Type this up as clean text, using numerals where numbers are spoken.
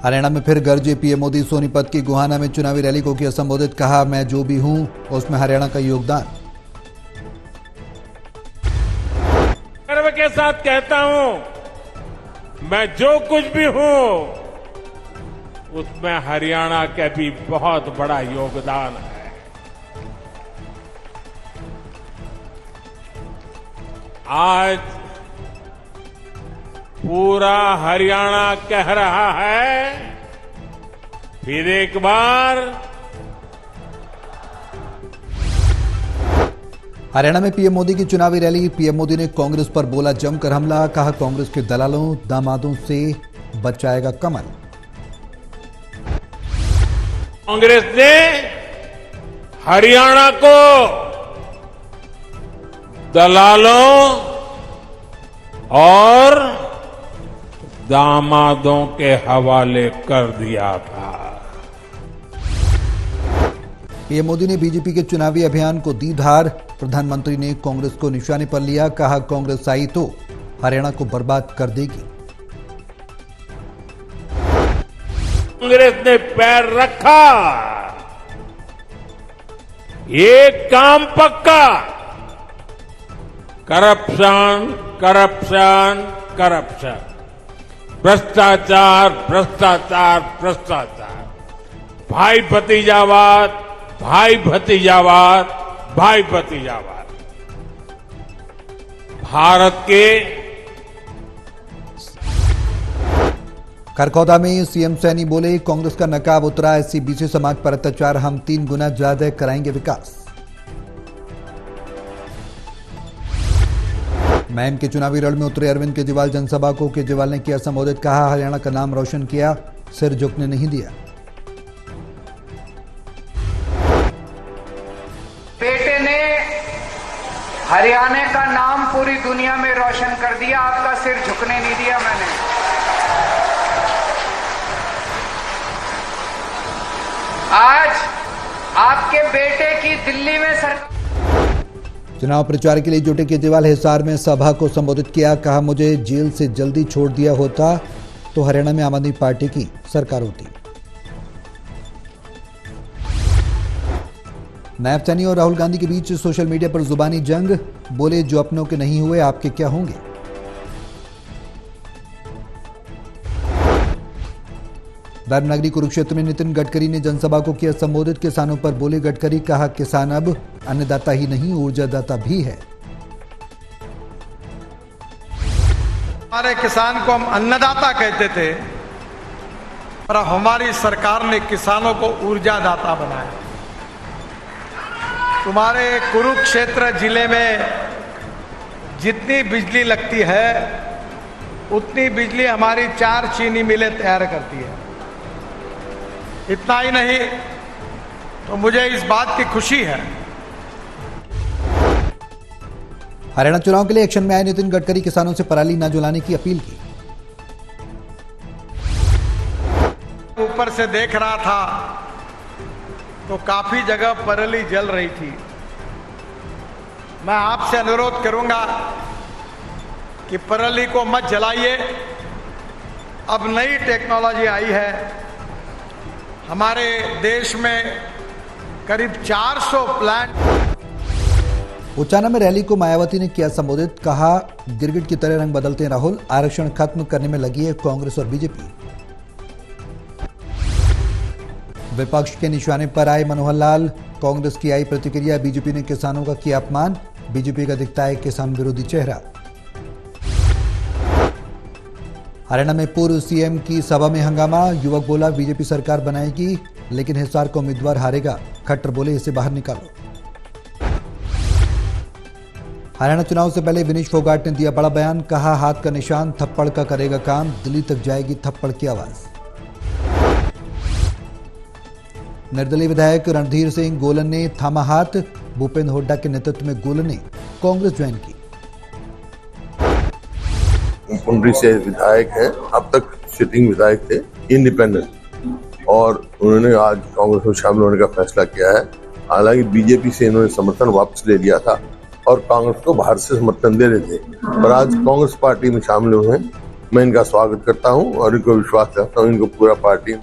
हरियाणा में फिर गरजे पीएम मोदी। सोनीपत की गुहाना में चुनावी रैली को किया संबोधित, कहा मैं जो भी हूं उसमें हरियाणा का योगदान। गर्व के साथ कहता हूं, मैं जो कुछ भी हूं उसमें हरियाणा का भी बहुत बड़ा योगदान है। आज पूरा हरियाणा कह रहा है, फिर एक बार हरियाणा में पीएम मोदी की चुनावी रैली। पीएम मोदी ने कांग्रेस पर बोला जमकर हमला, कहा कांग्रेस के दलालों दामादों से बचाएगा कमल। कांग्रेस ने हरियाणा को दलालों और दामादों के हवाले कर दिया था। पीएम मोदी ने बीजेपी के चुनावी अभियान को दी धार। प्रधानमंत्री ने कांग्रेस को निशाने पर लिया, कहा कांग्रेस आई तो हरियाणा को बर्बाद कर देगी। कांग्रेस ने पैर रखा, एक काम पक्का, करप्शन करप्शन करप्शन, भ्रष्टाचार भ्रष्टाचार भ्रष्टाचार, भाई भतीजावाद भाई भतीजावाद भाई भतीजावाद। भारत के खरखौदा में सीएम सैनी बोले कांग्रेस का नकाब उतरा, एससी बीसी समाज पर अत्याचार हम 3 गुना ज्यादा कराएंगे विकास। मैम के चुनावी रण में उतरे अरविंद केजरीवाल। जनसभा को केजरीवाल ने किया संबोधित, कहा हरियाणा का नाम रोशन किया, सिर झुकने नहीं दिया। बेटे ने हरियाणा का नाम पूरी दुनिया में रोशन कर दिया, आपका सिर झुकने नहीं दिया मैंने। आज आपके बेटे की दिल्ली में सरकार। चुनाव प्रचार के लिए जुटे केजरीवाल हिसार में सभा को संबोधित किया, कहा मुझे जेल से जल्दी छोड़ दिया होता तो हरियाणा में आम आदमी पार्टी की सरकार होती। नायब सैनी और राहुल गांधी के बीच सोशल मीडिया पर जुबानी जंग, बोले जो अपनों के नहीं हुए आपके क्या होंगे। धर्मनगरी कुरुक्षेत्र में नितिन गडकरी ने जनसभा को किया संबोधित, किसानों पर बोले गडकरी, कहा किसान अब अन्नदाता ही नहीं ऊर्जादाता भी है। हमारे किसान को हम अन्नदाता कहते थे, पर हमारी सरकार ने किसानों को ऊर्जादाता बनाया। तुम्हारे कुरुक्षेत्र जिले में जितनी बिजली लगती है उतनी बिजली हमारी 4 चीनी मिलें तैयार करती है। इतना ही नहीं तो मुझे इस बात की खुशी है। हरियाणा चुनाव के लिए एक्शन में आए नितिन गडकरी, किसानों से पराली न जलाने की अपील की। ऊपर से देख रहा था तो काफी जगह पराली जल रही थी। मैं आपसे अनुरोध करूंगा कि पराली को मत जलाइए। अब नई टेक्नोलॉजी आई है, हमारे देश में करीब 400 प्लांट। उचाना में रैली को मायावती ने किया संबोधित, कहा गिरगिट की तरह रंग बदलते हैं राहुल, आरक्षण खत्म करने में लगी है कांग्रेस और बीजेपी। विपक्ष के निशाने पर आए मनोहर लाल, कांग्रेस की आई प्रतिक्रिया, बीजेपी ने किसानों का किया अपमान, बीजेपी का दिखता है किसान विरोधी चेहरा। हरियाणा में पूर्व सीएम की सभा में हंगामा, युवक बोला बीजेपी सरकार बनाएगी लेकिन हिसार का उम्मीदवार हारेगा, खट्टर बोले इसे बाहर निकालो। हरियाणा चुनाव से पहले विनीश फोगाट ने दिया बड़ा बयान, कहा हाथ का निशान थप्पड़ का करेगा काम, दिल्ली तक जाएगी थप्पड़ की आवाज। निर्दलीय विधायक रणधीर सिंह गोलन ने थामा हाथ, भूपेंद्र हुड्डा के नेतृत्व में गोलन ने कांग्रेस ज्वाइन की। पुंडरी से विधायक हैं, अब तक सिटिंग विधायक थे, इंडिपेंडेंट, और उन्होंने आज कांग्रेस में शामिल होने का फैसला किया है। हालांकि बीजेपी से इन्होंने समर्थन वापस ले लिया था और कांग्रेस को बाहर से समर्थन दे रहे थे, पर आज कांग्रेस पार्टी में शामिल हुए हैं मैं इनका स्वागत करता हूं और इनको विश्वास करता हूं, इनको पूरा पार्टी